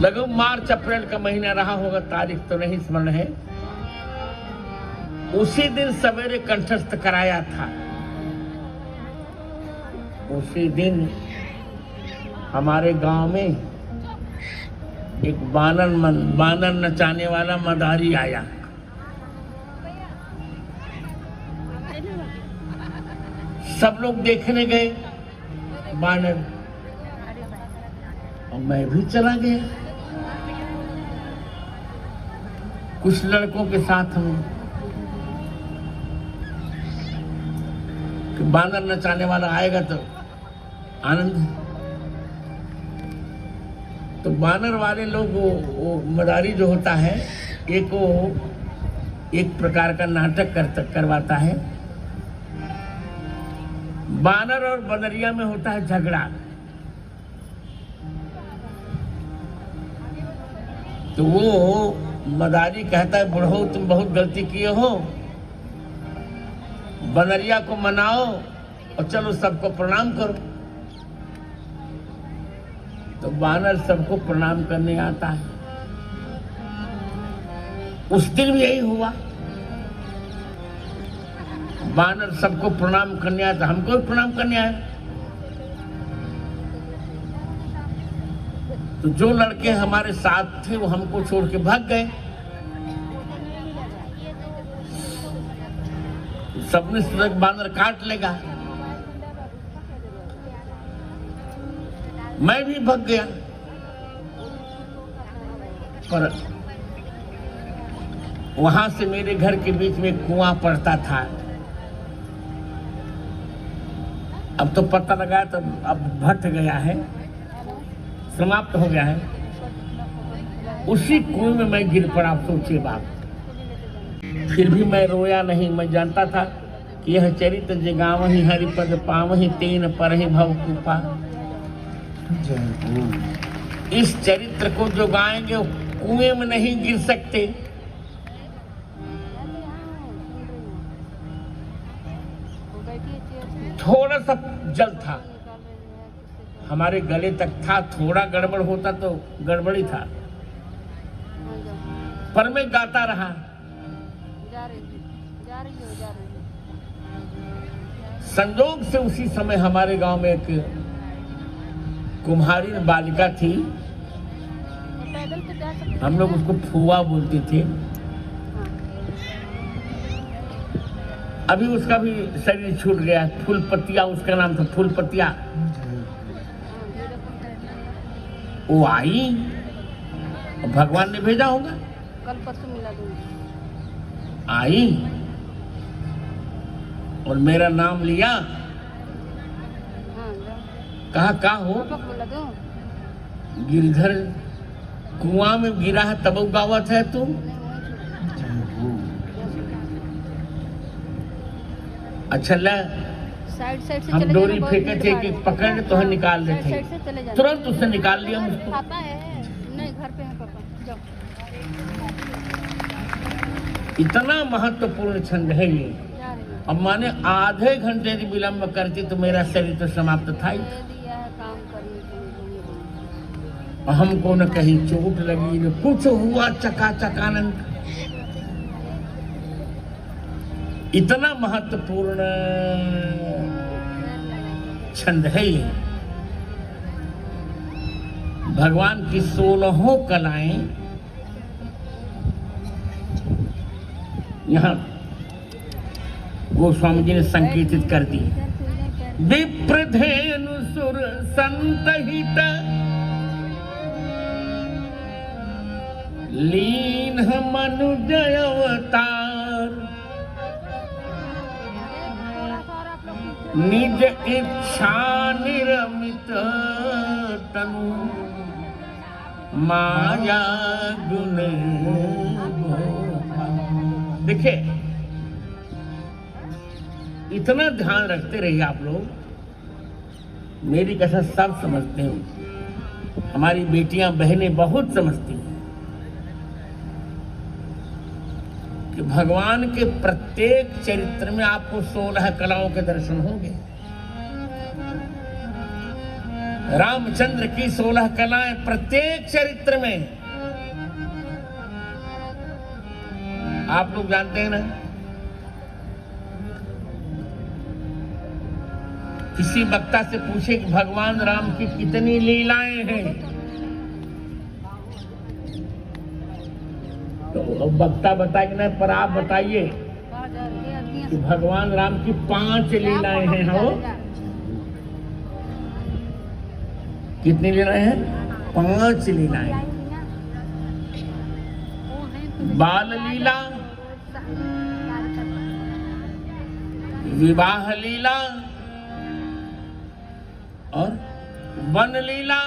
लगभग मार्च अप्रैल का महीना रहा होगा, तारीख तो नहीं स्मरण है। उसी दिन सवेरे कंठस्थ कराया था। उसी दिन हमारे गांव में एक बानर नचाने वाला मदारी आया। सब लोग देखने गए बानर, और मैं भी चला गया कुछ लड़कों के साथ हम। कि बानर नचाने वाला आएगा तो आनंद। तो बानर वाले लोग वो मदारी जो होता है, एक प्रकार का नाटक करवाता है। बानर और बनरिया में होता है झगड़ा। तो वो मदारी कहता है, बुढ़ो तुम बहुत गलती किए हो, बनरिया को मनाओ और चलो सबको प्रणाम करो। तो बानर सबको प्रणाम करने आता है। उस दिन भी यही हुआ, बानर सबको प्रणाम करने आया, हमको भी प्रणाम करने आया। तो जो लड़के हमारे साथ थे वो हमको छोड़ के भाग गए। सबने सोचा बानर काट लेगा, मैं भी भाग गया। पर वहां से मेरे घर के बीच में कुआं पड़ता था। अब तो पता लगा, तो अब भट गया है, समाप्त हो गया है। उसी कुएं में मैं गिर पड़ा। सोचिए बात। फिर भी मैं रोया नहीं। मैं जानता था कि यह चरित्र जगावहि हरिपद पावहि तेन परहि भव कृपा। इस चरित्र को जो गाएंगे वो कुएं में नहीं गिर सकते। थोड़ा सा जल था, हमारे गले तक था। थोड़ा गड़बड़ होता तो गड़बड़ी था, पर मैं गाता रहा। संजोग से उसी समय हमारे गांव में एक कुम्हारी बालिका थी। हम लोग उसको फुआ बोलते थे। अभी उसका भी शरीर छूट गया। फूलपतिया उसका नाम था, फूलपतिया। वो आई और भगवान ने भेजा होगा। कल परसों मिला दूंगी। आई और मेरा नाम लिया। कहा का हो? गिरधर कुआं में गिरा है तब गावत है तू। अच्छा ल साइड से हम डोरी फेंके थे कि पकड़ तो है निकाल देते, तुरंत उसने निकाल लिया मुझको। पापा है नहीं, घर पे है पापा, जाओ। इतना महत्वपूर्ण छंद है ये। अब माने आधे घंटे की विलंब करती तो मेरा शरीर तो समाप्त था ही। हमको न कहीं चोट लगी न कुछ हुआ, चकाचक आनंद। इतना महत्वपूर्ण छंद है ये। भगवान की 16 कलाएं यहाँ गोस्वामी जी ने संकीर्तित कर दी। विप्रधेनु सुर संतहित लीन मनुजय अवतार निज इच्छा निरमित तनु माया गुण। देखिए, इतना ध्यान रखते रहिए आप लोग। मेरी कथा सब समझते हो, हमारी बेटियां बहनें बहुत समझती हैं कि भगवान के प्रत्येक चरित्र में आपको 16 कलाओं के दर्शन होंगे। रामचंद्र की 16 कलाएं प्रत्येक चरित्र में आप लोग जानते हैं ना। किसी वक्ता से पूछे कि भगवान राम की कितनी लीलाएं हैं, तो वक्ता बताएगा ना, पर आप बताइए कि भगवान राम की 5 लीलाएं हैं। हो कितनी लीलाएं हैं? 5 लीलाएं। बाल लीला, विवाह लीला और वन लीला,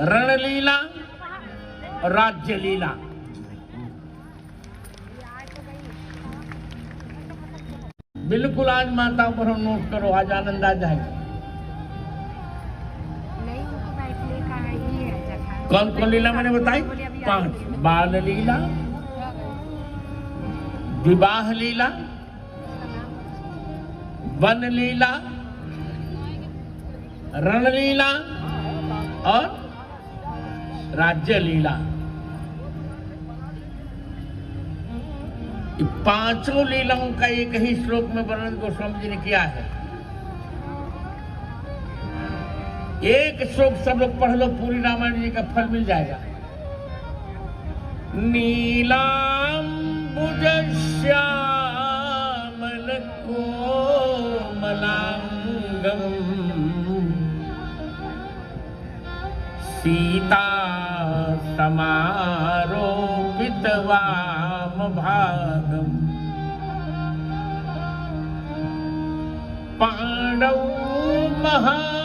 रण लीला और राज्य लीला। बिल्कुल आज माताओं पर हम नोट करो, आज आनंद आ जाएगा। कौन कौन लीला मैंने बताई? 5। बाल लीला, विवाह लीला, वन लीला, रण लीला और राज्य लीला। ये 5 लीलाओं का एक ही श्लोक में वर्णन गोस्वामी जी ने किया है। एक श्लोक सब लोग पढ़ लो, पूरी रामायण जी का फल मिल जाएगा। नीलांबुज श्यामल कोमलांगम सीता समारोपित वाम भागम पांडव महासायक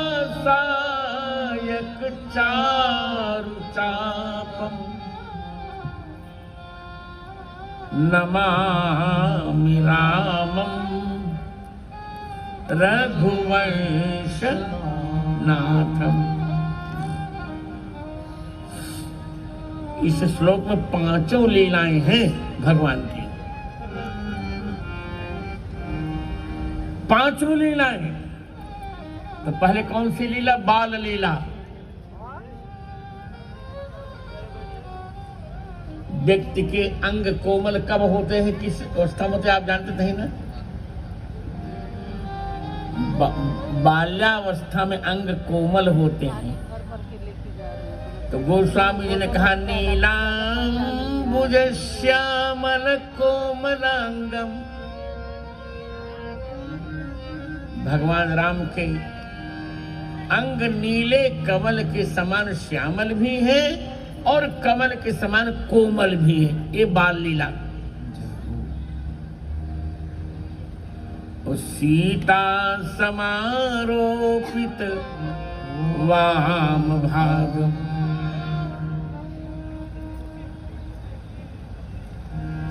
चारु चापम नमामि रामं रघुवंश नाथम। इस श्लोक में 5 लीलाएं हैं भगवान की। 5 लीलाएं। तो पहले कौन सी लीला? बाल लीला। व्यक्ति के अंग कोमल कब होते हैं, किस अवस्था में होते हैं, आप जानते थे ना। बाल्यावस्था में अंग कोमल होते हैं। तो गोस्वामी जी ने कहा नीलांबुज श्यामल कोमलांगम। भगवान राम के अंग नीले कमल के समान श्यामल भी हैं और कमल के समान कोमल भी है। ये बाल लीला। सीता समारोपित वाम भाग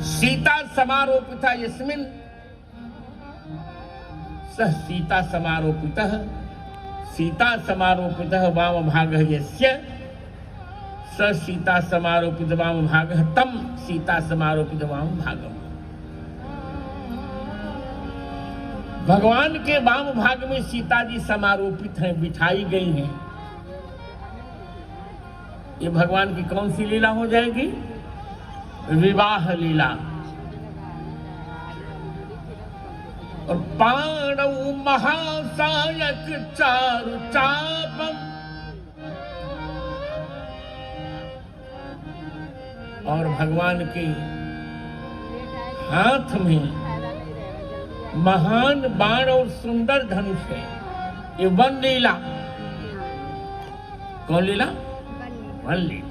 सीता समारोपिता यस्मिन् सह सीता समारोपितः सीता समारोपितः वाम भागः यस्य स सीता समारोपित वाम भागः तम सीता समारोपित वाम भागम। भगवान के वाम भाग में सीता जी समारोपित हैं, बिठाई गई हैं। ये भगवान की कौन सी लीला हो जाएगी? विवाह लीला। और पांडव महासायक चारु चापम। और भगवान के हाथ में महान बाण और सुंदर धनुष है। ये वन लीला। कौन लीला? वन लीला।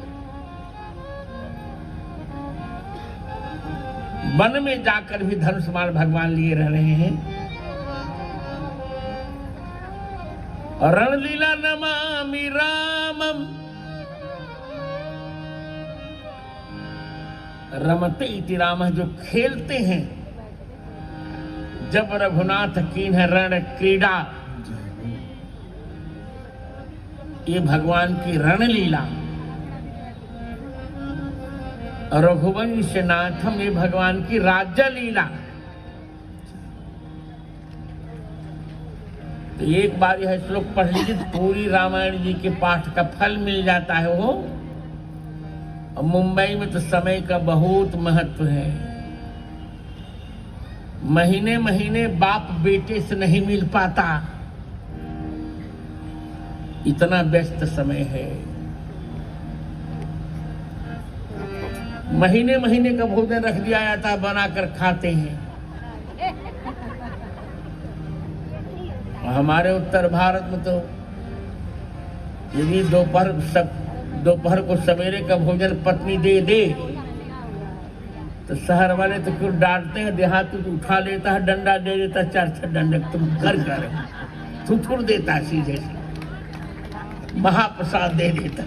वन में जाकर भी धनुष बाण भगवान लिए रह रहे हैं। और रणलीला नमामि रामम। रमते इति राम, जो खेलते हैं। जब रघुनाथ कीन है रण क्रीड़ा। ये भगवान की रणलीला। रघुवंश नाथम, ये भगवान की राज्य लीला। तो एक बार यह श्लोक पढ़ लीजिए, पूरी रामायण जी के पाठ का फल मिल जाता है वो। और मुंबई में तो समय का बहुत महत्व है। महीने महीने बाप बेटे से नहीं मिल पाता, इतना व्यस्त समय है। महीने महीने का भोजन रख दिया जाता है, बनाकर खाते हैं। और हमारे उत्तर भारत में तो यदि दोपहर को सवेरे का भोजन पत्नी दे दे तो शहर वाले तो क्यों डांटते हैं, देहात तो उठा लेता है, डंडा दे देता, 4-6 डंडक तुम कर थुथुर देता है, सीधे से महाप्रसाद दे देता।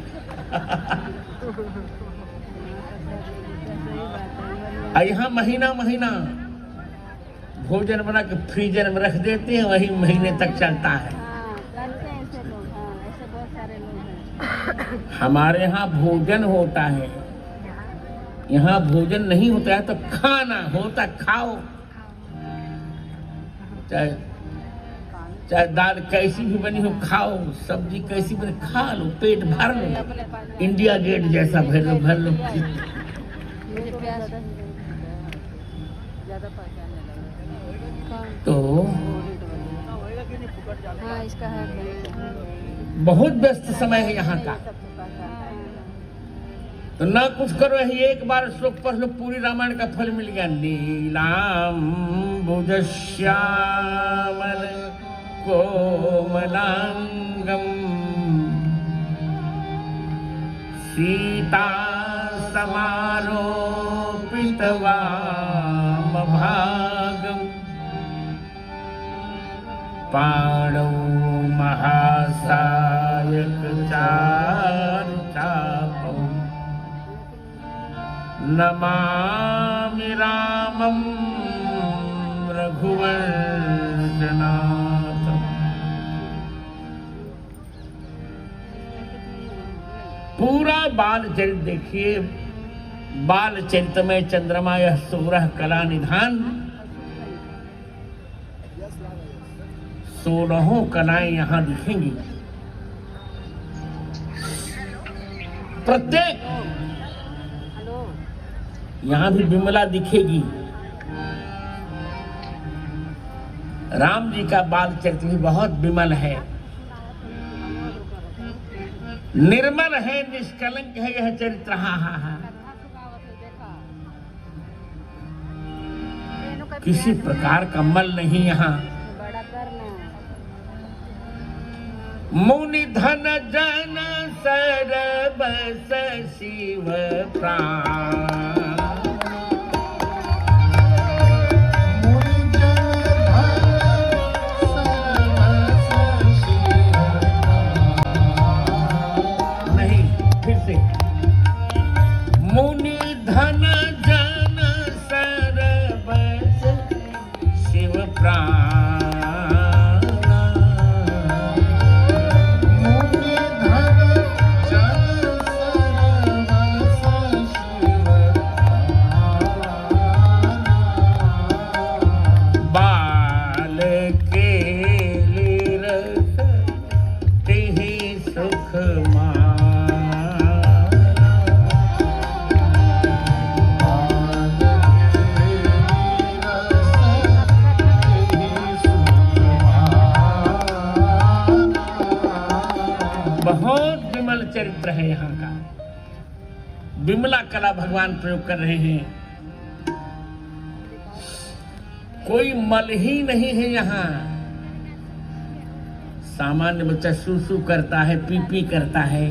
यहाँ महीना महीना भोजन बना के फ्रीजर में रख देते हैं, वही महीने तक चलता है। हमारे यहाँ भोजन होता है, यहाँ भोजन नहीं होता है तो खाना होता, खाओ। चाहे दाल कैसी भी बनी हो खाओ, सब्जी कैसी बनी खा लो, पेट भर लो, इंडिया गेट जैसा भर लो। तो इसका है बहुत व्यस्त समय है यहाँ का। तो ना कुछ करो, यही एक बार श्लोक पढ़ लो, पूरी रामायण का फल मिल गया। नीलाम बुधश्यामल कोमलांगम सीता समारोपित वामभागम पाणौ महासायक चारुचापौ नमामि रामं रघुवंशनाथम्। पूरा बाल चरित्र देखिए, बाल चरित्र में चंद्रमा यह 16 कला निधान, 16 कलाएं यहां दिखेंगी। प्रत्येक यहां भी विमला दिखेगी। राम जी का बाल चरित्र भी बहुत विमल है, निर्मल है, निष्कलंक है यह चरित्र। हाँ, किसी प्रकार का मल नहीं यहाँ। मुनि धन जन सरबस शिव प्राण, नहीं, फिर से मुनि धन जन सरबस शिव प्राण, बहुत विमल चरित्र है यहाँ का। विमला कला भगवान प्रयोग कर रहे हैं, कोई मल ही नहीं है यहाँ। सामान्य बच्चा सू करता है, पी करता है।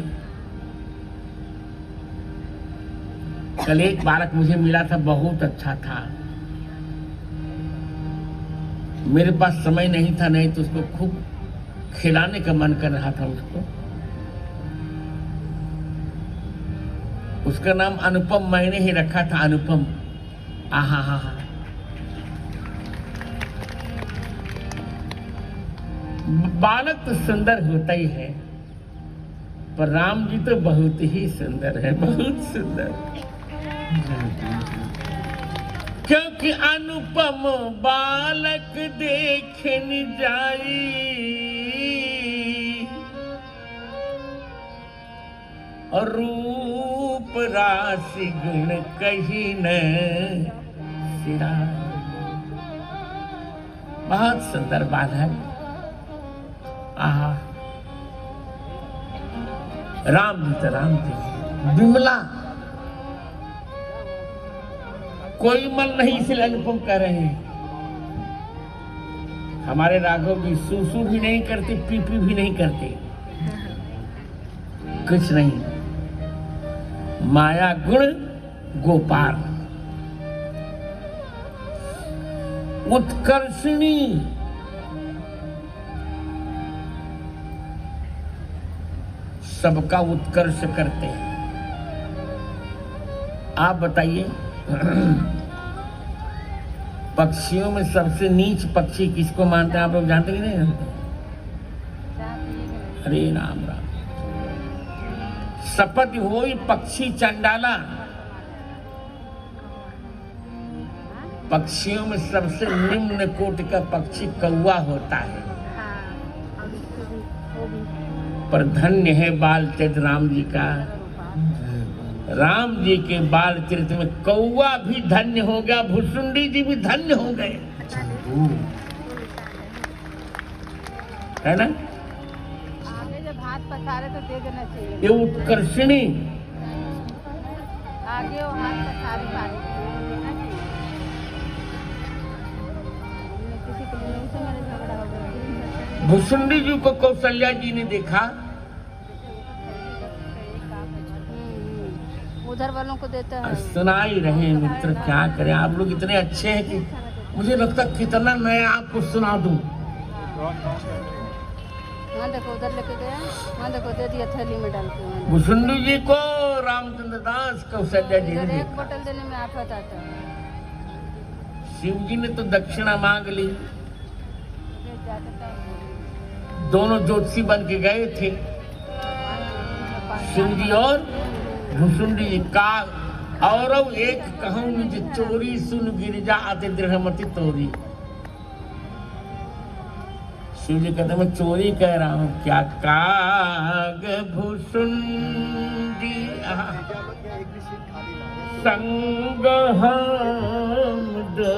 कल एक बालक मुझे मिला था, बहुत अच्छा था। मेरे पास समय नहीं था, नहीं तो उसको खूब खिलाने का मन कर रहा था उसको। उसका नाम अनुपम मैंने ही रखा था, अनुपम। आहा, बालक तो सुंदर होता ही है, पर राम जी तो बहुत ही सुंदर है, बहुत सुंदर। क्योंकि अनुपम बालक देखने जाई, और रूप राशि गुण कहीं न सिरा। बहुत सुंदर बात है। आहा, राम जी तो राम जी, विमला कोई मन नहीं इसलिए अनुपम कह रहे हैं। हमारे राघव भी सूसू भी नहीं करते, पीपी भी नहीं करते, कुछ नहीं। माया गुण गोपाल, उत्कर्षणी, सबका उत्कर्ष करते हैं। आप बताइए पक्षियों में सबसे नीच पक्षी किसको मानते हैं? आप लोग जानते कि नहीं जानते? हरे राम राम। सपथ होई पक्षी चंडाला, पक्षियों में सबसे निम्न कोटि का पक्षी कौवा होता है। पर धन्य है बाल चरित राम जी का। राम जी के बाल चरित्र में कौवा भी धन्य हो गया, भुसुंडी जी भी धन्य हो गए, है ना? आगे जब हाथ पसारे तो दे देना चाहिए। ये उत्कर्षणी, आगे वो हाथ पसारे पानी देना चाहिए। किसी के लिए से मेरे झगड़ा हो गया। भुसुंडी जी को कौशल्या जी ने देखा, उधर वालों को देता है। सुना ही रहे मित्र, क्या करें। आप लोग इतने अच्छे हैं कि मुझे लगता कितना मैं आपको सुना दूं। वहाँ देखो उधर लेके गया, वहाँ देखो दे दिया थैली में डाल के। भुसुंडी जी को रामचंद्र दास कौशल्या जी ने एक देखा। बोतल देने में आफत आता है। शिव जी ने तो दक्षिणा मांग ली। दोनों ज्योतिषी बन के गए थे, शिव जी और भुसुंडी जी का। और एक कहूं निज चोरी, सुन गिरिजा आते दृढ़मति तोरी। शिव जी कहते मैं चोरी कह रहा हूं क्या? काग भुसुंडी संग हम दो,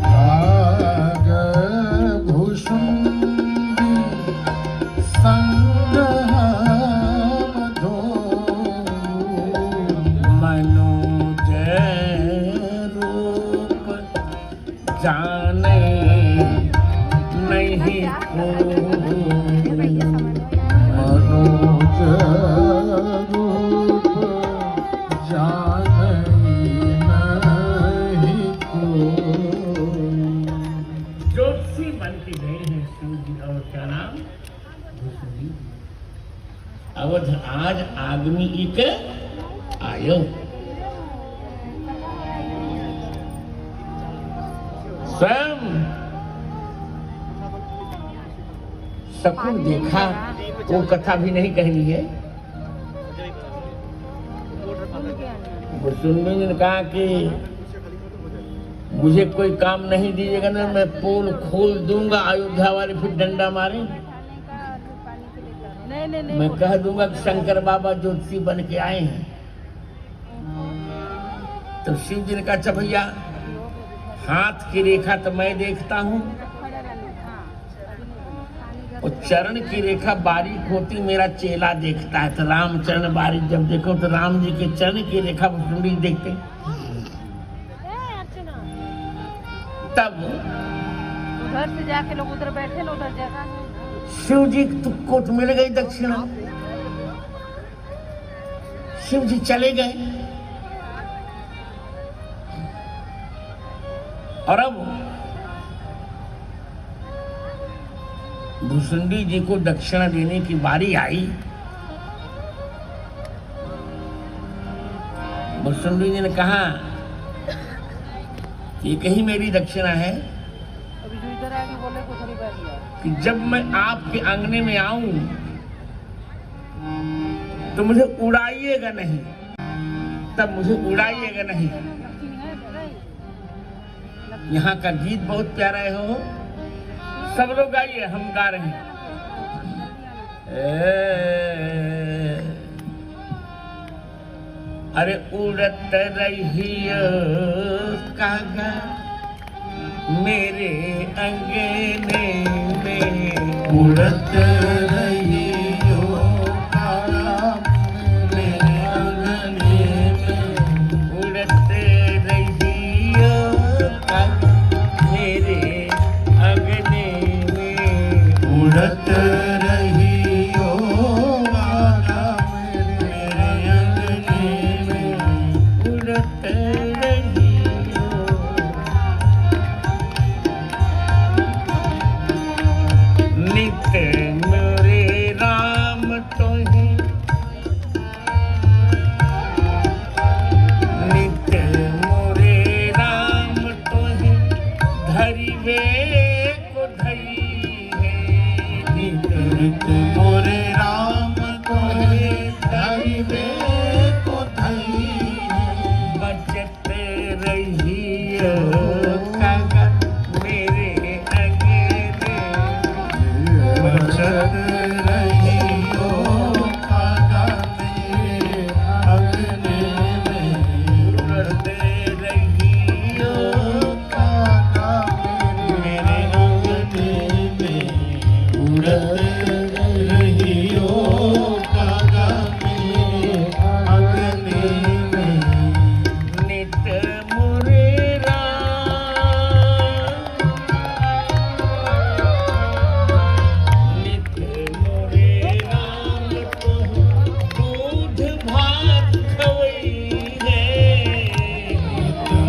काग भुसुंडी संग हम दो, मनोज रूप जाने नहीं को, मनोज रूप जाने नहीं को। ज्योतिषी बन के गए हैं शिव जी। और क्या नाम? भुसुंडी। अवध आज आगमी एक आयो। स्वयं शकुन देखा, वो कथा भी नहीं कहनी है। भुसुंडी ने कहा कि मुझे कोई काम नहीं दीजिएगा ना, मैं पोल खोल दूंगा, अयोध्या वाले फिर डंडा मारे। नहीं मैं कह दूंगा कि शंकर बाबा ज्योतिषी बन के आए हैं। तो शिव जी ने कहा अच्छा भैया, हाथ की रेखा तो मैं देखता हूँ, और चरण की रेखा बारीक होती मेरा चेला देखता है। तो राम चरण बारीक जब देखो तो राम जी के चरण की रेखा भुसुंडी देखते। तब उधर से जाके लोग उधर बैठे ना, उधर जगह शिव जी को तो मिल गई दक्षिणा। शिव जी चले गए। और अब भुसुंडी जी को दक्षिणा देने की बारी आई। भुसुंडी जी ने कहा ये कहीं मेरी दक्षिणा है अभी जो इधर आके बोले को थोड़ी बैठ गया कि जब मैं आपके आंगने में आऊं तो मुझे उड़ाइएगा नहीं, तब मुझे उड़ाइएगा नहीं। यहाँ का गीत बहुत प्यारा है, हो सब लोग गाइए, हम गा रहे हैं। अरे उड़त रहियो कागा मेरे अंगने में, उड़त रहियो कागा मेरे अंगने में, उड़त रहियो कागा मेरे अंगने में, उड़त रहियो कागा मेरे अंगने में, उड़त रहियो। नित मोरे राम तोहि, नित मोरे राम तोहि धरिवे को धई है, नित मोरे राम तोहे धरिवे को धई है, बचत रहियो कागा मेरे अंगने, बचत रहियो कागा मेरे अंगने में, उड़त रहियो कागा मेरे अंगने में, उड़त रहियो कागा मेरे अंगने में, नित मोरे नित मोरे राम तोहि दूध भात खवई है,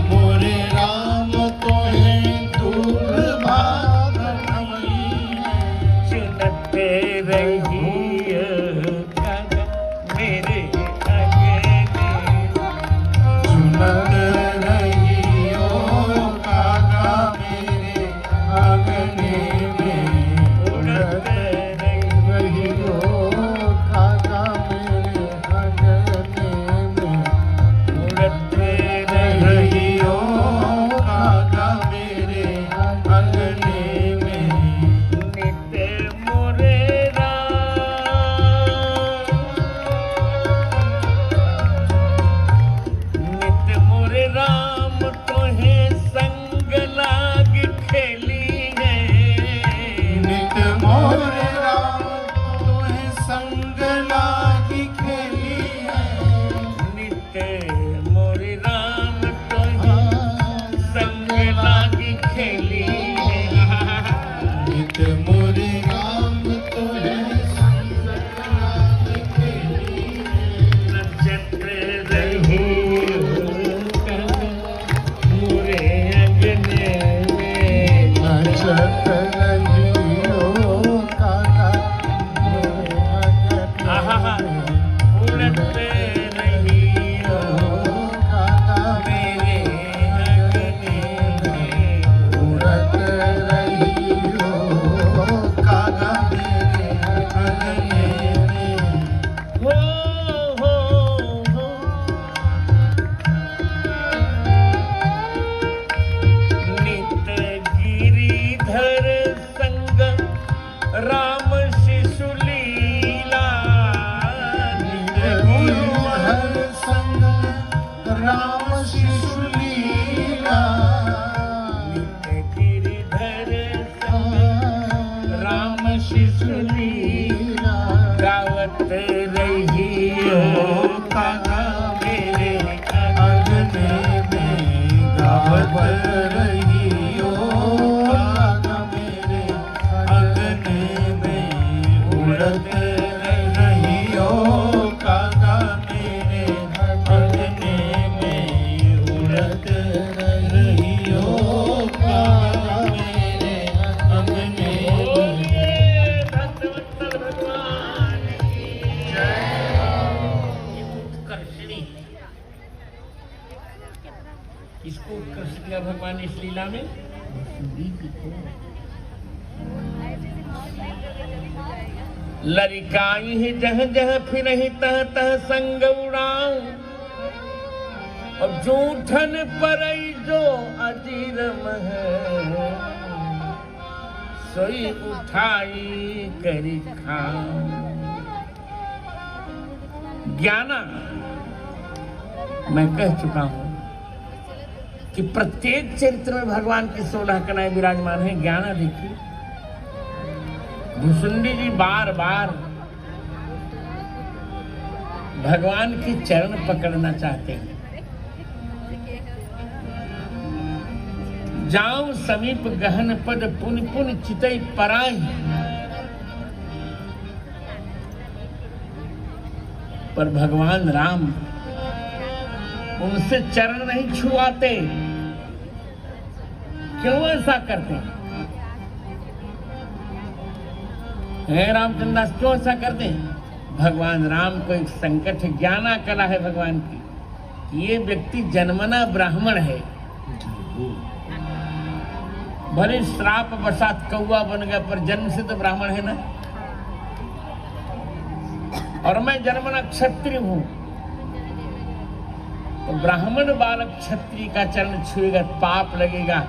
मोरे राम तोहे दूध भात खवई है, चुनत रहियो कागा मेरे अंगने, चुनत रहियो कागा मेरे अंगने में, उड़त रहियो कागा मेरे अंगने में, उड़त रहियो कागा मेरे अंगने में, नित मोरे नित मोरे राम तोहे संग लाग खेली है, नित मोरे राम तोहे संग लागी खेली है, नित मोरे राम तोहे संग लाग खेली है, नित मोरे राम तोहे संग लागी खेली है, नचत रहियो कागा मोरे अंगने में, नचत रहियो कागा मेरे आहा अंगने में, उड़त रहियो कागा मेरे अंगने में, उड़त रहियो कागा मेरे अंगने में, हो हो हो नित गिरिधर संग राम शिशु लीला, गिरिधर संग राम शिशु लीला, नित गिरिधर संग राम शिशु लीला, गावत रहियो कागा मेरे अंगने में, गावत रहियो कागा मेरे अंगने में, उड़त रहियो कागा मेरे अंगने में, उड़त रहियो कागा मेरे अंगने में। भगवंतर भगवान की जय। उत्कर्षणी, इसको उत्कर्ष किया भगवान इस लीला में। लरिकाई ही जह जह फिर ही तह तह संग उड़ाऊं, और जूठन पर जो अजीर मह सोई उठाई करी खाऊं। ज्ञाना मैं कह चुका हूं कि प्रत्येक चरित्र में भगवान की 16 कलाएं विराजमान है। ज्ञाना देखिए, भुसुंडी जी बार बार भगवान के चरण पकड़ना चाहते हैं। जाऊं समीप गहन पद पुन पुन चितई पराई, पर भगवान राम उनसे चरण नहीं छुआते। क्यों ऐसा करते हैं रामचंद्र दास? क्यों ऐसा करते हैं? भगवान राम को एक संकट है, ज्ञाना कला है भगवान की। ये व्यक्ति जन्मना ब्राह्मण है, भले श्राप बसात कौआ बन गया, पर जन्म से तो ब्राह्मण है ना। और मैं जन्मना क्षत्रिय हूं, तो ब्राह्मण बालक क्षत्रिय का चरण छुएगा पाप लगेगा।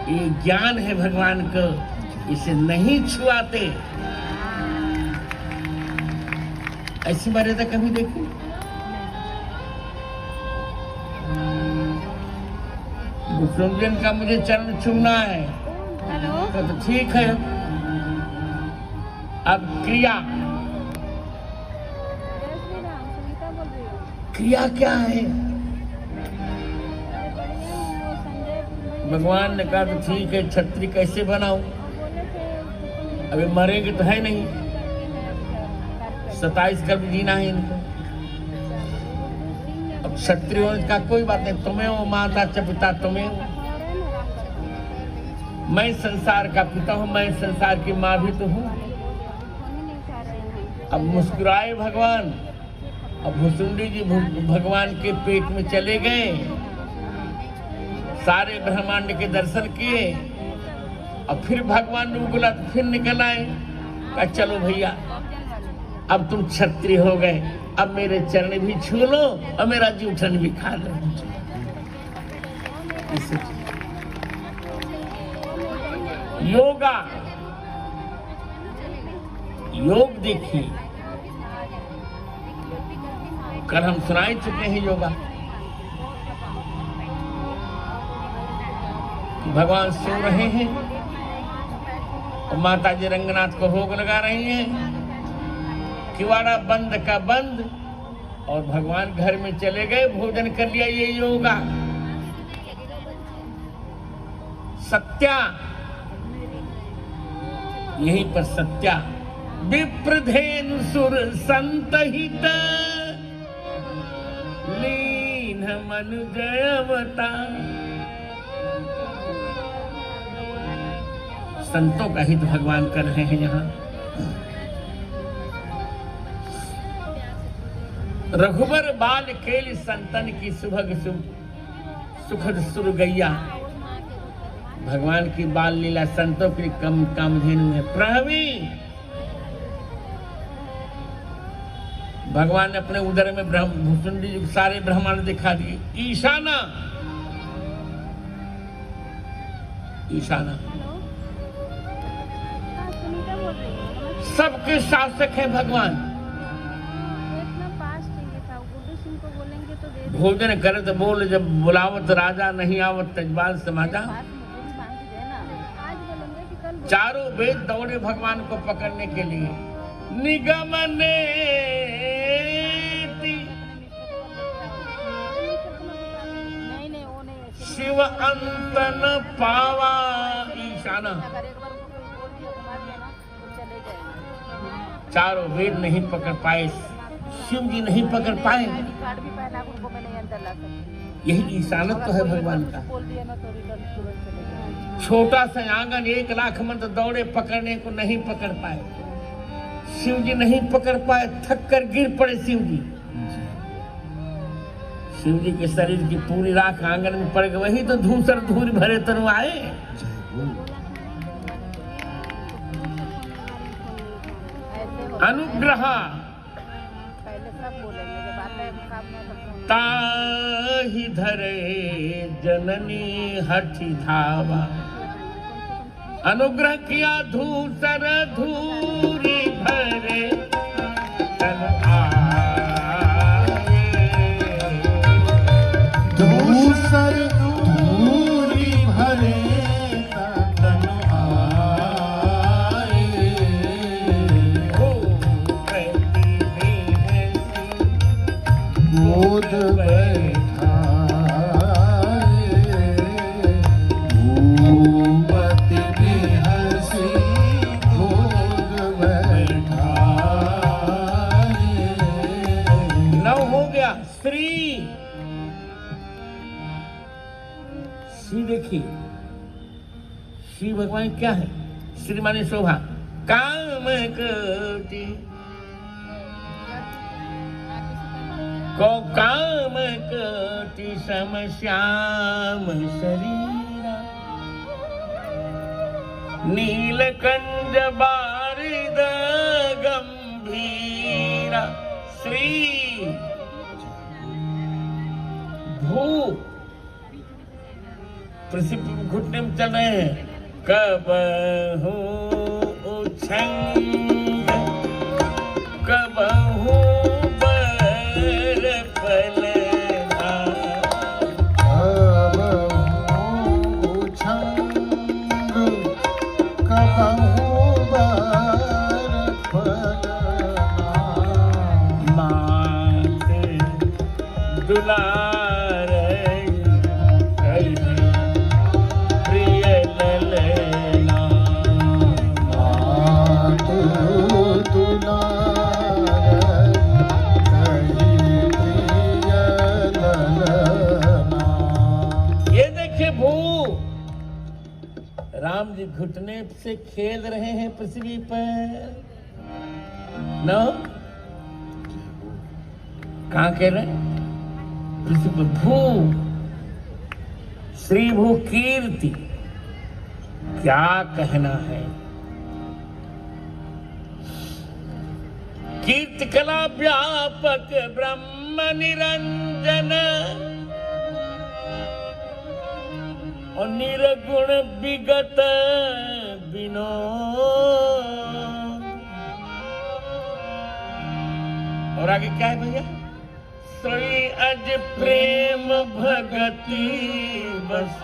ये ज्ञान है भगवान को, इसे नहीं छुआते। ऐसी मर्यादा कभी देखी? भुसुंडी का मुझे चरण छूना है तो ठीक है। अब क्रिया, क्रिया क्या है? भगवान ने कहा तो ठीक है, छत्री कैसे बनाऊं? अभी मरेंगे तो है नहीं, 27 कल्प जीना है इनको। अब क्षत्रिय होने का कोई बात नहीं, तुम्हें वो माता च पिता तुम्हें हो। मैं संसार का पिता हूं, मैं संसार की माँ भी तो हूं। अब मुस्कुराए भगवान। अब भुसुंडी जी भगवान के पेट में चले गए, सारे ब्रह्मांड के दर्शन किए, और फिर भगवान ने बुला तो फिर निकल आए। कहा चलो भैया, अब तुम क्षत्रिय हो गए, अब मेरे चरण भी छू लो और मेरा जूठन भी खा लो। योगा, योग देखिए, कल हम सुनाए चुके हैं योगा। भगवान सो रहे हैं और माता जी रंगनाथ को भोग लगा रही हैं। किवाड़ा बंद का बंद, और भगवान घर में चले गए, भोजन कर लिया। ये योगा। सत्या, यहीं पर सत्या। विप्रधेनु सुर संतहित लीन मनुजयवता। संतों का हित भगवान कर रहे हैं यहाँ। रघुबर बाल खेल संतन की सुभग सुखद सुर गैया। भगवान की बाल लीला संतों की कम कामधेनु है। प्रहवी, भगवान ने अपने उदर में भुसुंडी सारे ब्रह्मांड दिखा दिए। ईशाना, ईशाना सबके शासक है भगवान। भोजन करे तो बोल, जब बुलावत राजा, नहीं आवत तजबान समाजा। चारों वेद दौड़े भगवान को पकड़ने के लिए। निगमने शिव अंतन पावा। ईशाना, चारों वेद नहीं पकड़ पाए, शिव जी नहीं पकड़ पाए। यही ईशानत तो है भगवान का। छोटा सा आंगन 1 लाख मंत्र दौड़े पकड़ने को, नहीं पकड़ पाए। शिव जी नहीं पकड़ पाए, थक कर गिर पड़े शिव जी। शिव जी के शरीर की पूरी राख आंगन में पड़ गई। वही तो धूसर धूल भरे तनु आए। अनुग्रह ताहि धरे जननी हठी धावा। अनुग्रह किया धूसर धूरी भरे तन आए। भूपति बिहसी भोग बैठाए। नौ हो गया श्री। श्री देखिए, श्री भगवान क्या है? श्री माने शोभा। काम कोटि को काम कोटि सम श्याम शरीरा, नीलकंठ बारिद गंभीरा। श्री भू पृथ्वी घुटने में चल रहे हैं। कबहू उछंग कबहू बर पलना, कबहू उछंग कबहू बर पलना। मात दुलार प्रिय ललना, मात दुलार प्रिय ललना। ये देखिए भू, राम जी घुटने से खेल रहे हैं पृथ्वी पर। न कहाँ खेल रहे हैं? पृथ्वी पर। भू श्री भू कीर्ति, क्या कहना है। कीर्ति कला व्यापक ब्रह्म निरंजन, और निर्गुण विगत विनोद। और आगे क्या है भैया? श्री अज प्रेम भगति बस,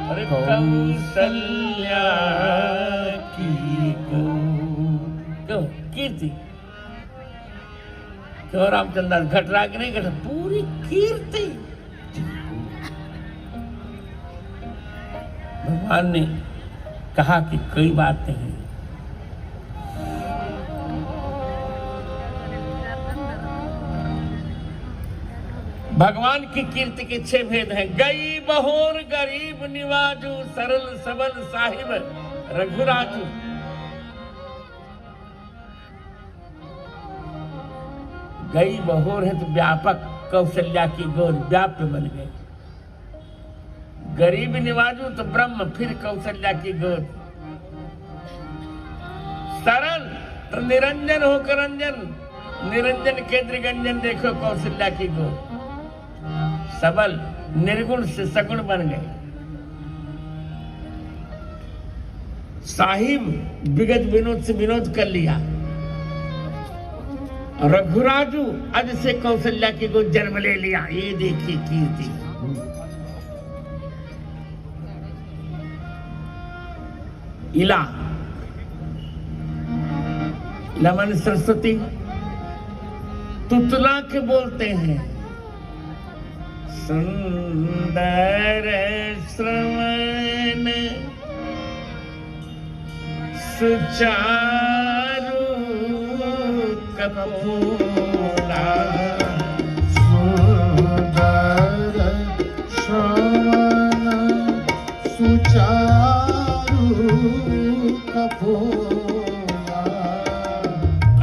अरे कौशल्या की को क्यों कीर्ति, क्यों रामचंद्र घट रहा कि नहीं घट? पूरी कीर्ति भगवान ने कहा कि कोई बात नहीं। भगवान की कीर्ति के 6 भेद हैं। गई बहोर गरीब निवाजू, सरल सबल साहिब रघुराजू। गई बहोर है तो व्यापक, कौशल्या की गोद व्याप्य बन गई। गरीब निवाजू तो ब्रह्म, फिर कौशल्या की गोद। सरल तो निरंजन होकर रंजन, निरंजन के त्रिगंजन देखो कौशल्या की गोद। सबल निर्गुण से सगुण बन गए। साहिब विगत विनोद से विनोद कर लिया। रघुराजू अज से कौशल्या की गोद जन्म ले लिया। ये देखिए कीर्ति। इला, इला माने सरस्वती। तुतला के बोलते हैं। सुंदर श्रवण सुचारू कपोला, सुंदर श्रवण सुचारू कपोला।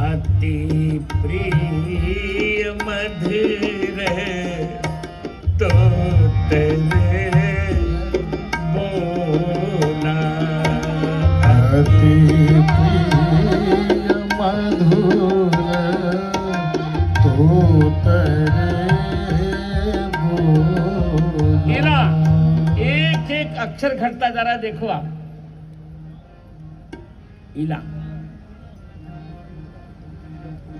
अति प्रिय मधुर तो तेरे बोला। अति प्रिय मधुर तो तेरे बोला। एक एक अक्षर घटता जा रहा है, देखो आप। इला,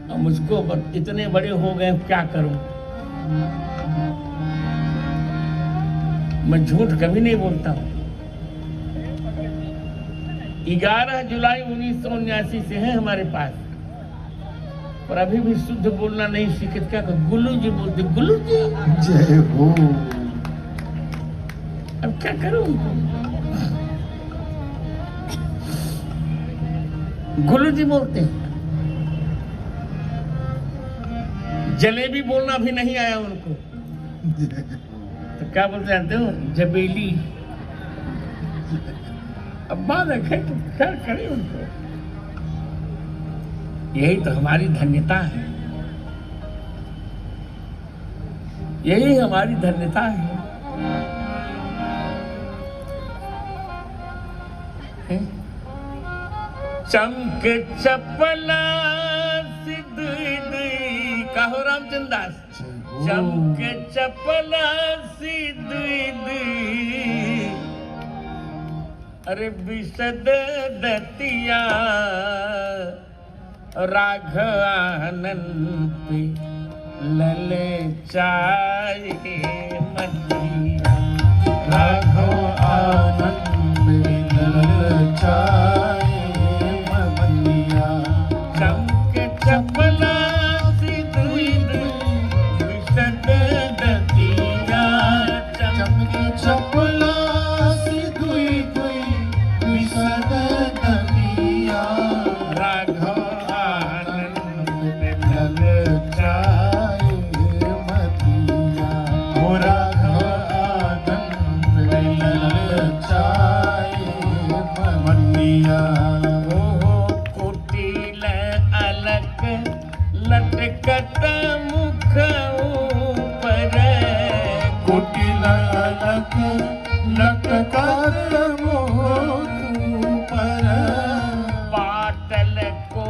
अब मुझको इतने बड़े हो गए, क्या करूं? मैं झूठ कभी नहीं बोलता हूं। 11 जुलाई 1979 से है हमारे पास। पर अभी भी शुद्ध बोलना नहीं सीखे तो क्या करूं? गुल्लू जी बोलते, गुल्लू जी। जय हो। अब क्या करूं? गुल्लू जी बोलते हैं। जलेबी बोलना भी नहीं आया उनको, तो क्या बोलते जानते हो? जबेली। अब बात है तो क्या करें उनको? यही तो हमारी धन्यता है, यही हमारी धन्यता है। चमके चपला दुई दुई, कहो रामचंद्र दास। चमके चपला दुई दुई, अरे विशद दतिया राघव आनंद पे लले चाहे मदिया। राघव आनंद पे ललचाए मदिया। चमके चपला दुई दुई, विशद दतिया। चमके चपला दुई दुई, विशद दतिया। राघव ललचाए मदिया। हो राघव आनंद ललचाए मदिया। कुटिल अलक लटकत मुख ऊपर, कुटिल अलक लटकत मुख ऊपर। पाटल को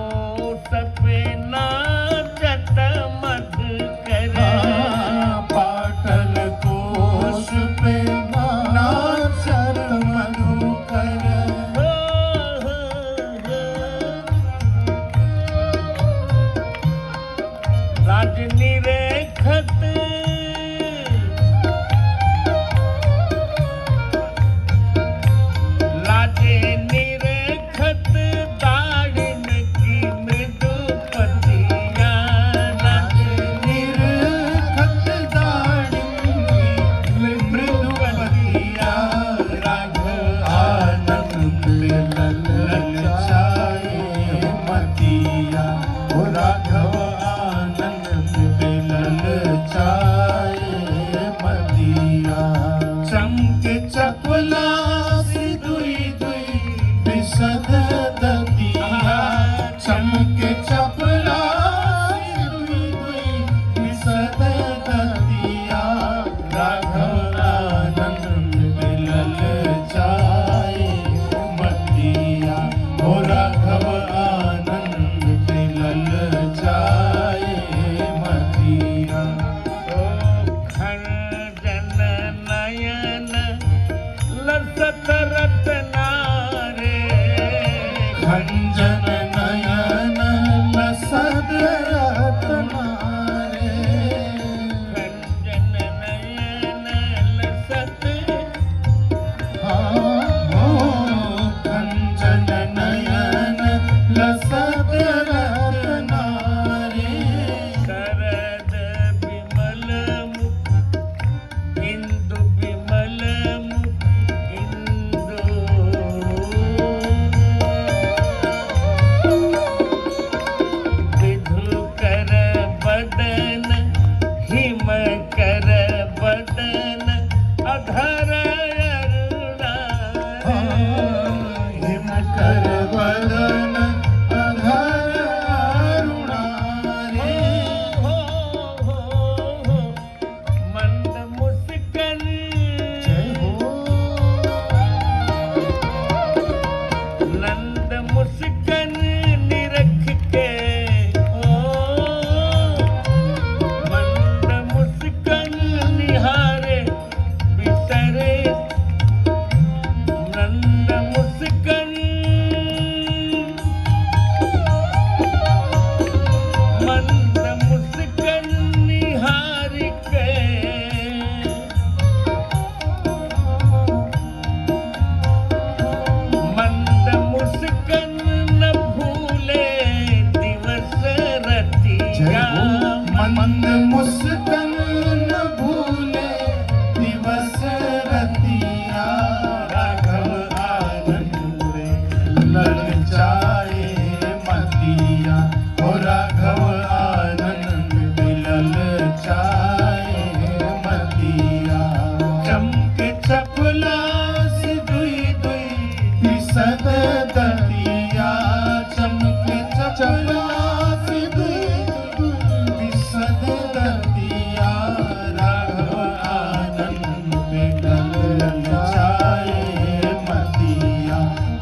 सपना चत मधुकर। पाटल कोश पे नाचत मधुकर। राजनी रेखत लाजे निरेखत दाड़िन की मृदुपतिया। निरखत दाड़िन की मृदुपतिया। राघव आनंद ललचाए मदिया। हो राघव आनंद ललचाए मदिया। चमके चपला दुई दुई, विशद दतिया। चमके चपला दुई दुई, विशद दतिया। राघव आनंद ललचाए मदिया। हो राघव आनंद ललचाए मदिया। खंजन नयन लसत रत्नारे। खंजन नयन लसत रत्नारे। खंजन नयन लसत, खंजन नयन लसत रत्नारे। शरद विमल मुख इंदु विमल मुख इंदु। विधु कर बदन हिम कर बदन अधर अरुणा। हिम कर बदन अधर अरुणा रे। मंद मुस्कन जय हो। नंद मुस्कन निरख के, मंद मुस्कन निहारे बिसरे। नंद मुस्कन मंद मुस्कन निहार के। मंद मुस्कन न भूले दिवस रति। मंद मुस्कान न भूले दिवस रतिया राघव आनंद ललचाए मतिया ओ राघव आनंद ललचाए मतिया चमके चपला से दुई दुई विसद दतिया चमके चपला से दुई दुई विसद दतिया राघव आनंद ललचाए मतिया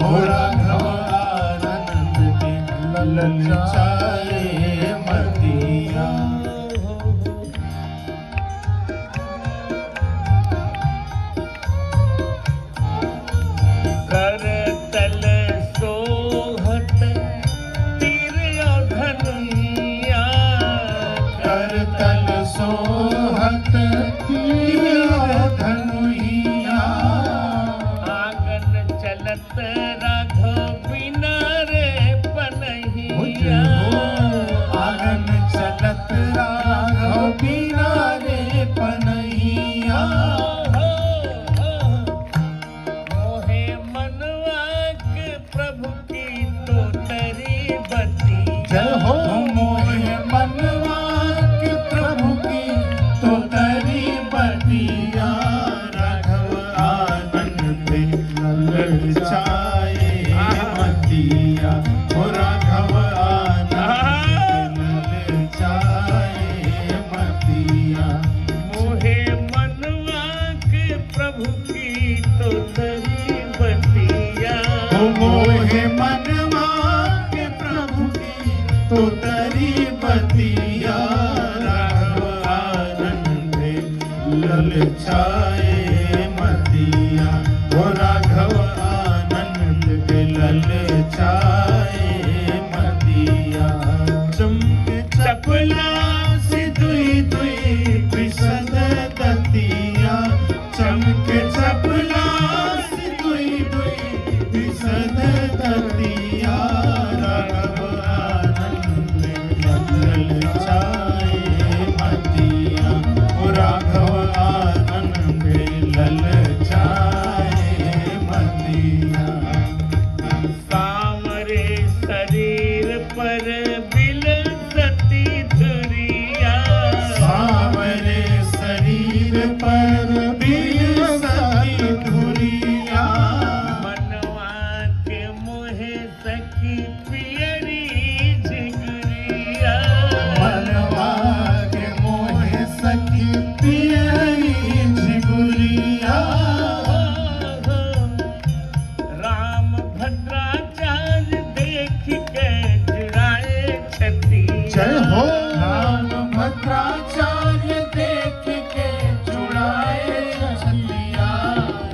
ओ राघव आनंद ललचाए मतिया कर तल सोहत तीर धनुया कर तल सोहत धनुइया आंगन चलत राघव बिना रे पनहिया आंगन चलत राघव बिना रे पनहिया मोहे मनवा के प्रभु की तो तरी बती जय हो मोहे मनवा के प्रभु की तो तरी बतिया राघव आनंद ललचाए मतिया ओ राघव आनंद ललचाए मतिया मोहे मनवा के प्रभु की तो तरी बतिया ओ मोहे मनवा के प्रभु की तो तरी बतिया राघव आनंद ललचाए मतिया ओ राघव आनंद ललचाए मतिया चमके चपला से दुई दुई विसद दतिया चमके चपला से दुई दुई विसद दतिया राघव आनंद ललचाए मतिया ओ राघव आनंद ललचाए मतिया सामरे शरीर पर बिलसती धुरिया सावरे शरीर पर बिलसती धुरिया मनवा के मोहे सखी पियरी झिगुरिया मनवा के मोहे सखी पियरी झिगुरिया राम भद्राचार्य देख के जुड़ाए छती जय हो राम भद्राचार्य देख के जुड़ाए छतिया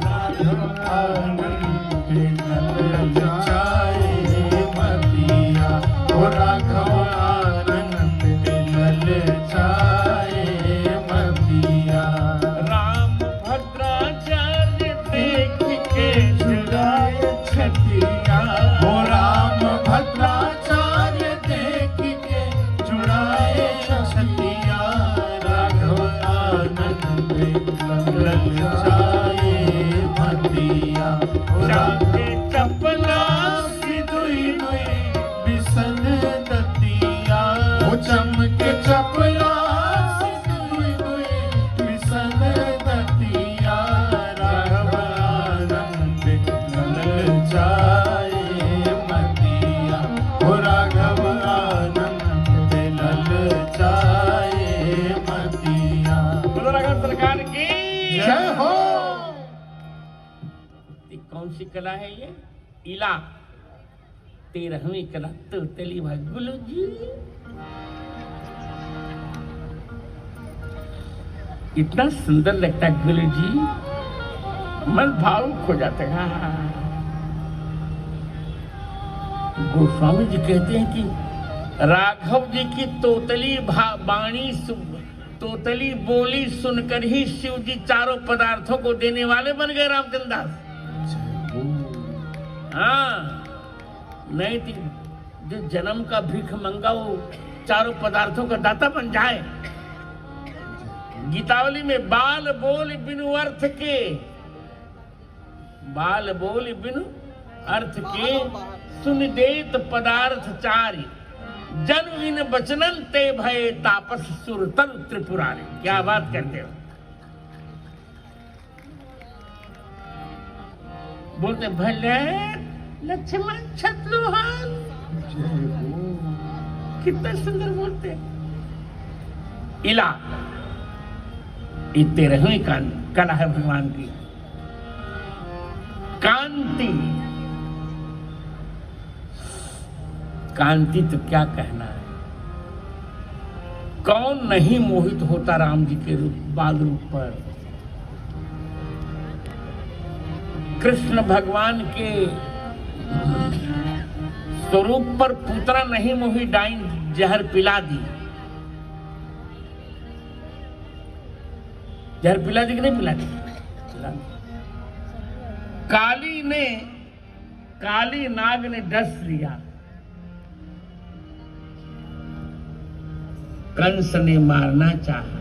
राघव आनंद ललचाए मतिया ओ राघव आनंद ललचाए मतिया राम भद्राचार्य देख के जुड़ाए छतिया ओ राम भद्राचार्य देख के जुड़ाए छतिया राघव आनंद ललचाए मतिया ओ चमके चपला से दुई दुई बिसन दतिया ओ चमके चपला से दुई दुई बिसन दतिया राघव आनंद ललचाए मतिया ओ राघव आनंद ललचाए मतिया बोलो राघव सरकार की जय हो ये कौन सी कला है ये इला 13वीं कला तोतली भाई गुलू जी इतना सुंदर लगता है गुलू जी मन भावुक हो जाता है गोस्वामी जी कहते हैं कि राघव जी की तोतली वाणी तोतली बोली सुनकर ही शिव जी चारों पदार्थों को देने वाले बन गए रामचंद्र दास। हाँ नहीं थी जो जन्म का भीख मंगा वो चारों पदार्थों का दाता बन जाए। गीतावली में बाल बोल बिनु अर्थ के, बाल बोल बिनु अर्थ के, सुन देत पदार्थ चारि, जन विन बचनन ते भय तापस सुर तल त्रिपुरारी। क्या बात करते हो। बोलते भले लक्ष्मण शत्रुघ्न, कितना सुंदर बोलते हैं। इला इतने रही कला है भगवान की। कांति, कांति तो क्या कहना है। कौन नहीं मोहित होता राम जी के रूप, बाल रूप पर। कृष्ण भगवान के स्वरूप पर पूतना नहीं मोही, डाइन जहर पिला दी। जहर पिला दी कि नहीं पिला दी? काली नाग ने डस लिया, कंस ने मारना चाहा,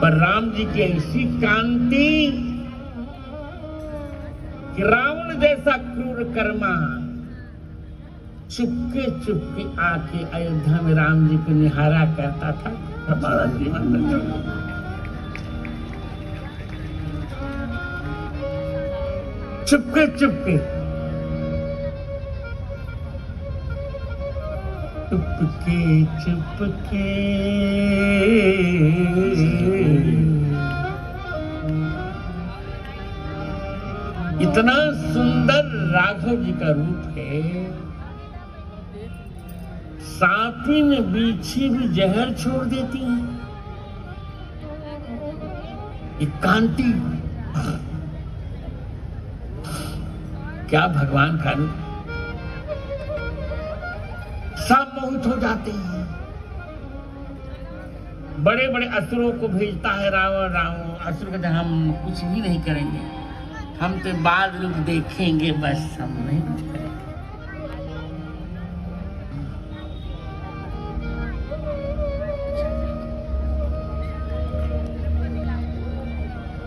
पर राम जी की ऐसी कांति कि रावण जैसा क्रूर कर्मा चुपके चुपके आके अयोध्या में राम जी को निहारा करता था। हमारा जीवन में चुपके चुपके चुपके चुपके इतना सुंदर राघव जी का रूप है। सांपिन बिच्छी भी जहर छोड़ देती है। एक कांति, क्या भगवान का रूप। सब मोहित हो जाते हैं। बड़े बड़े असुरों को भेजता है रावण। असुर कहते हम कुछ भी नहीं करेंगे, हम तो बाद रूप देखेंगे, बस हम नहीं कुछ करेंगे।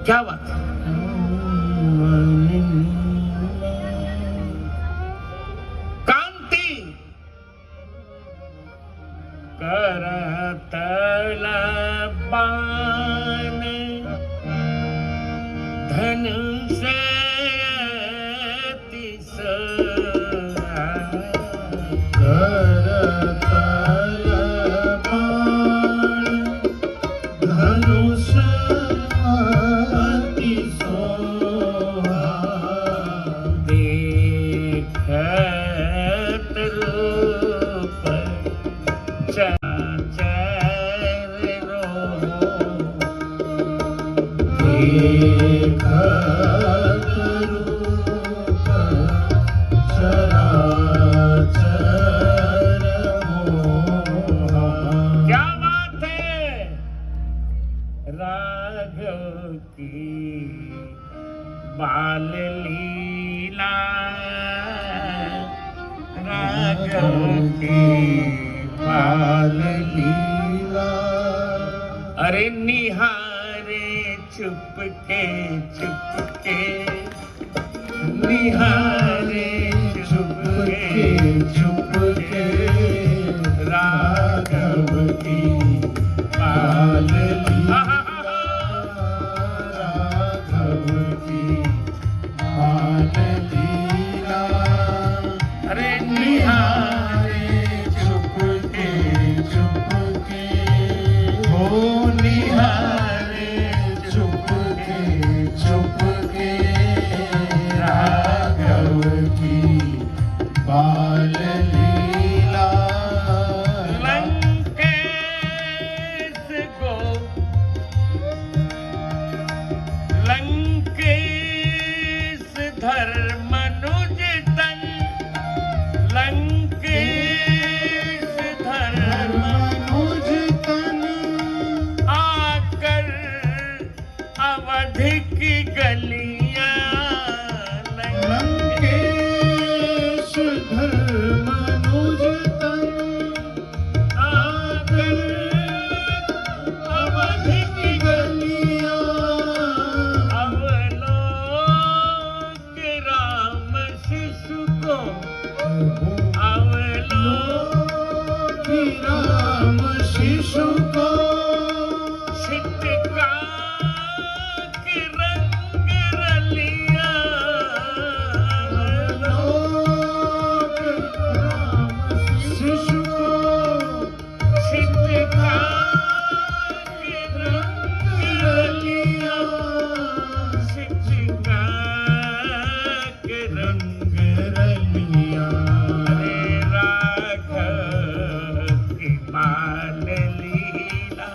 क्या बात है। कांति करतल बाण धनुष बाल लीला, राघव की बाल लीला। अरे निहारे चुपके चुपके, निहारे चुपके चुपके, राघव की बाल लीला। अरे निहारे चुपके चुपके, हो निहारे चुपके चुपके, राघव की बाल लीला। राम शिशु को छिटका के रंग रलिया लोक राम शिशु को छिटका के रंग रलिया छिटका के रंग रलिया हरे राघव की बाल लीला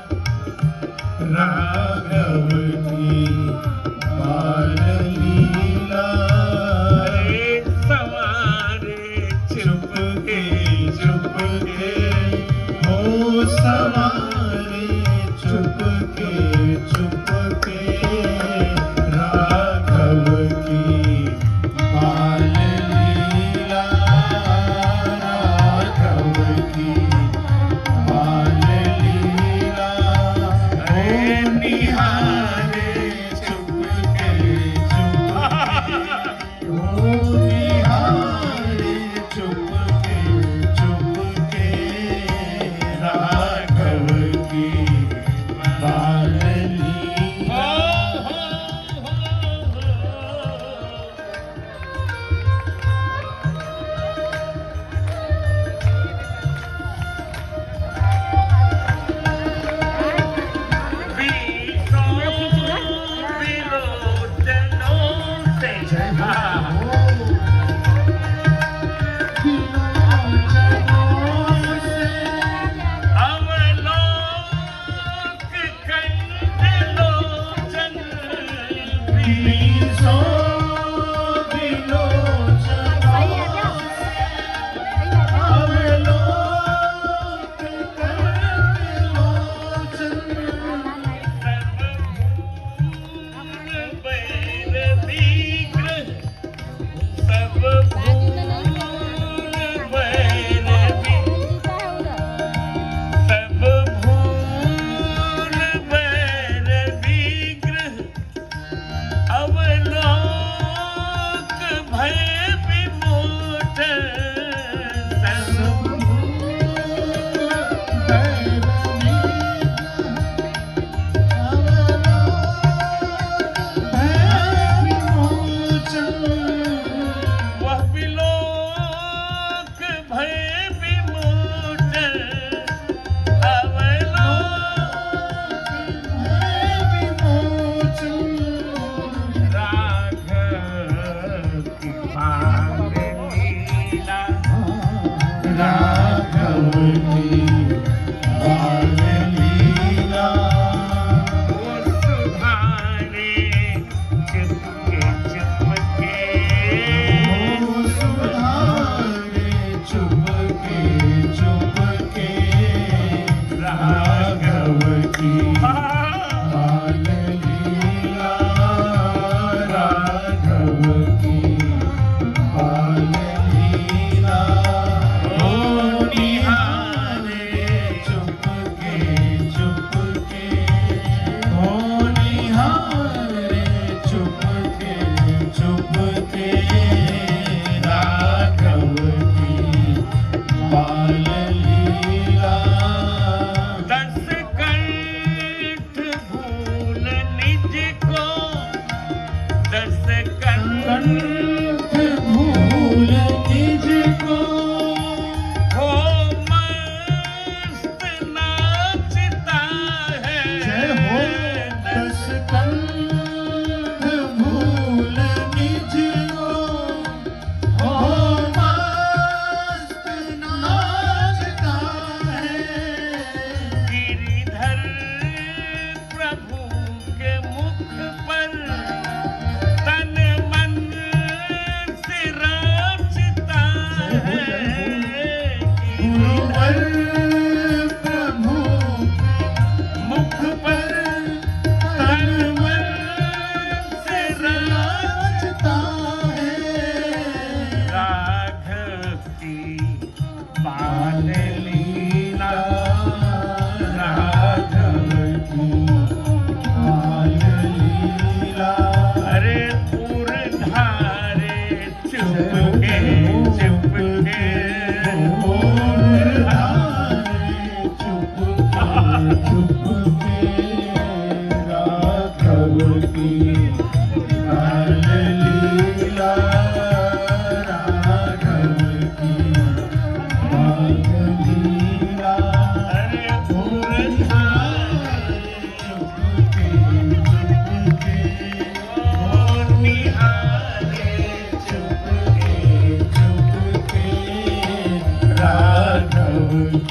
राघव की बाल लीला हरे सवारे चुप के हो सवारे चुप के राघव की बाल लीला राघव की बाल लीला हरे निहारे चुप के हो निहारे चुप के राघव की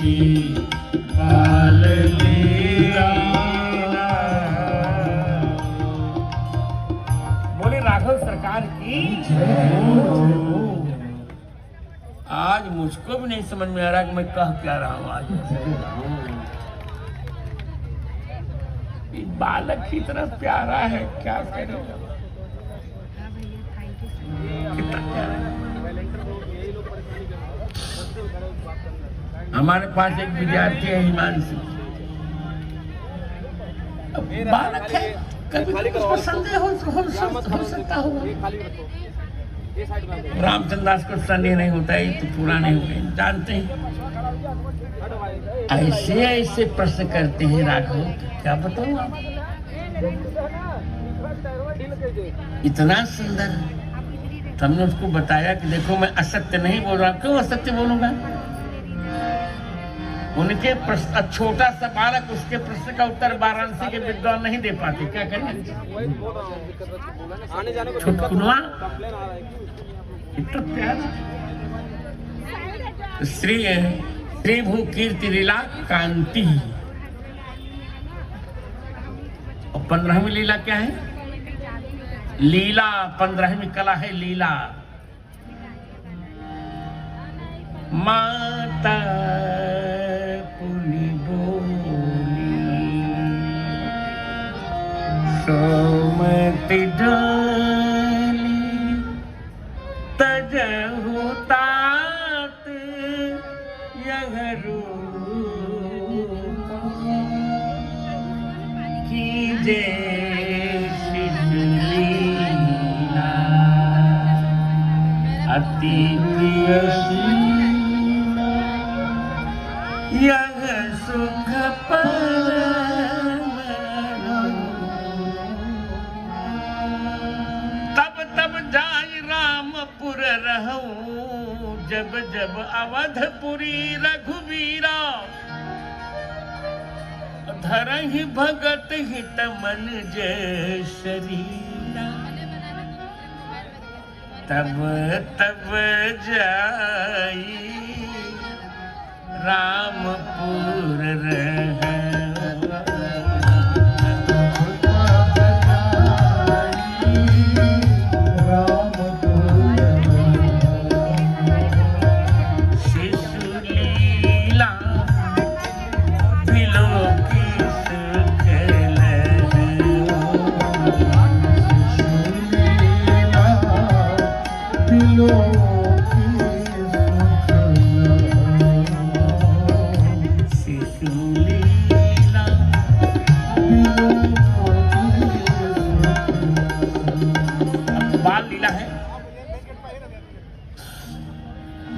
की बाल लीला। बोले राघव सरकार की। आज मुझको भी नहीं समझ में आ रहा कि मैं कह क्या रहा हूं आज। ये बालक की तरह प्यारा है, क्या करेगा, कितना प्यारा है। हमारे पास एक विद्यार्थी है हिमांशु, बालक है, कभी उसको संदेह हो सकता होगा। रामचंद्र दास को संदेह नहीं होता है, तो पुराने हो गए, जानते हैं। ऐसे ऐसे प्रश्न करते हैं राघव, क्या बताऊं आप। इतना सुंदर। तो हमने उसको बताया कि देखो मैं असत्य नहीं बोल रहा। क्यों असत्य बोलूंगा? उनके प्रश्न, छोटा सा बालक उसके प्रश्न का उत्तर वाराणसी के विद्वान नहीं दे पाते, क्या करें। छुटकुनवा इतना प्यार। श्री भू कीर्ति लीला कांति। और 15वीं लीला क्या है? लीला 15वीं कला है लीला। माता पुनि बोली सोमति डाली तजहु तात यह रूप कीजे लीला अति प्रिय यह सुख परम। तब तब जाय रामपुर रहूं, जब जब अवधपुरी रघुवीरा। धरहि भगत हित मन जय शरीरा। तब तब जाई रामपुर रह। शिशु लीला बिलो की सुख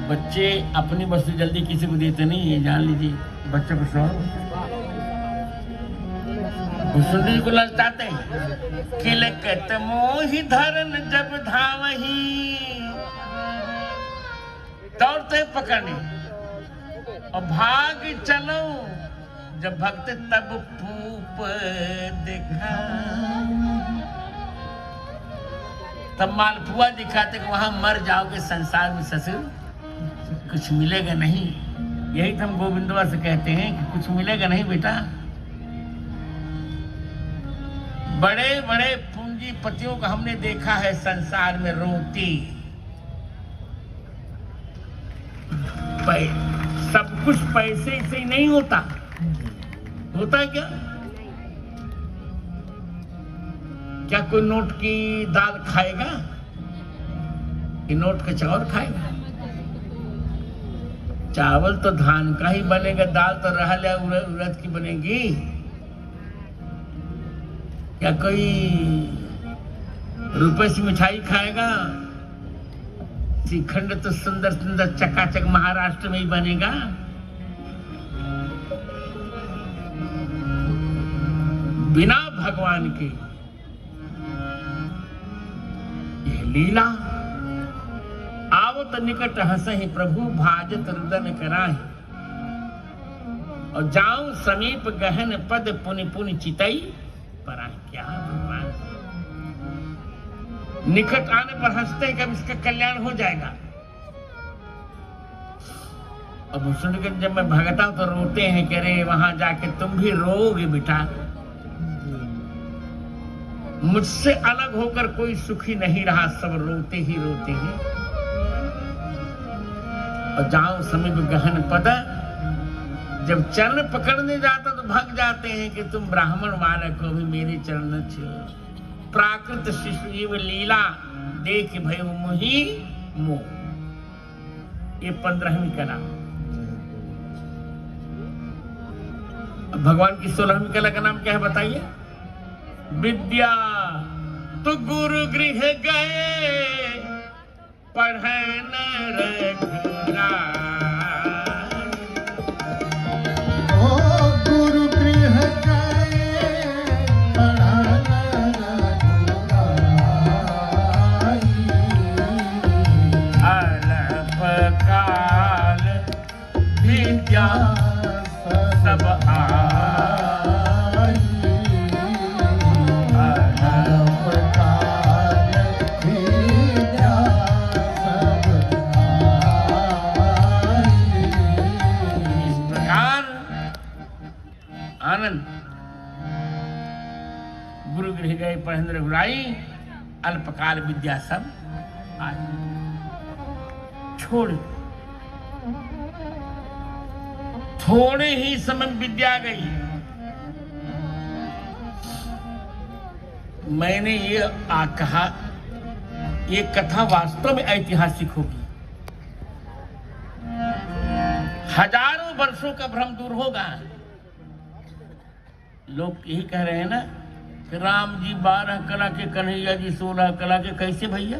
बच्चे अपनी वस्तु जल्दी किसी को देते नहीं, ये जान लीजिए। बच्चों को सुंदरी को ललचाते हैं। किलकत मोहि धरन जब धावही, दौड़ते पकड़ने और भाग चलो। जब भक्त तब पूप दिखा, तब मालपुआ दिखाते कि वहां मर जाओगे संसार में ससुर, कुछ मिलेगा नहीं। यही तो हम गोविंदवा से कहते हैं कि कुछ मिलेगा नहीं बेटा। बड़े बड़े पूंजीपतियों को हमने देखा है संसार में रोती। सब कुछ पैसे से ही नहीं होता। होता है क्या? क्या कोई नोट की दाल खाएगा कि नोट का चावल खाएगा? चावल तो धान का ही बनेगा, दाल तो रहल या उड़द की बनेगी। क्या कोई रुपए से मिठाई खाएगा? श्रीखंड तो सुंदर सुंदर चकाचक महाराष्ट्र में ही बनेगा। बिना भगवान के यह लीला। आवत निकट हंसहि प्रभु, भाजत रुदन कराहि। और जाऊं समीप गहन पद, पुनि पुनि चितई परा। क्या भगवान निकट आने पर हंसते हैं, कब इसका कल्याण हो जाएगा। अब सुन के जब मैं भगता तो रोते हैं कि अरे वहां जाके तुम भी रोओगे बेटा। मुझसे अलग होकर कोई सुखी नहीं रहा, सब रोते ही रोते हैं। और जाओ समीप गहन पद, जब चरण पकड़ने जाता तो भाग जाते हैं कि तुम ब्राह्मण बालक हो भी मेरे चरण छो। प्राकृत शिशु जीव लीला देख भय मोही मोह। ये 15वीं कला। भगवान की 16वीं कला का नाम क्या है बताइए? विद्या। तो गुरु गृह गए पढ़े न रघुराई। ओ गुरु गृह गए पढ़ा न रघुराई। अल्पकाल विद्या सब गुरु गृह गए पढ़े रघुराई। अल्पकाल विद्या सब आई। छोड़ थोड़े ही समय विद्या गई। मैंने ये कहा, ये कथा वास्तव में ऐतिहासिक होगी। हजारों वर्षों का भ्रम दूर होगा। लोग यही कह रहे हैं ना कि राम जी 12 कला के, कन्हैया जी 16 कला के। कैसे भैया?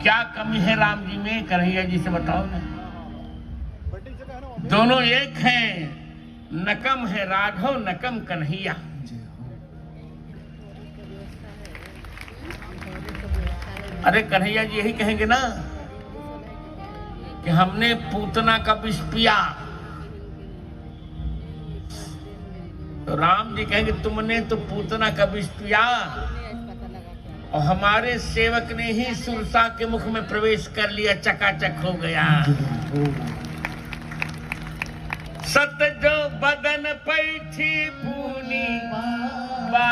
क्या कमी है राम जी में, कन्हैया जी से बताओ ना। दोनों एक हैं। नकम है राघव, नकम कन्हैया। अरे कन्हैया जी यही कहेंगे ना कि हमने पूतना का विष पिया। तो राम जी कहेंगे तुमने तो पूतना का विष पिया और हमारे सेवक ने ही सुरसा के मुख में प्रवेश कर लिया, चकाचक हो गया। सत जो बदन पैठी पूनी बा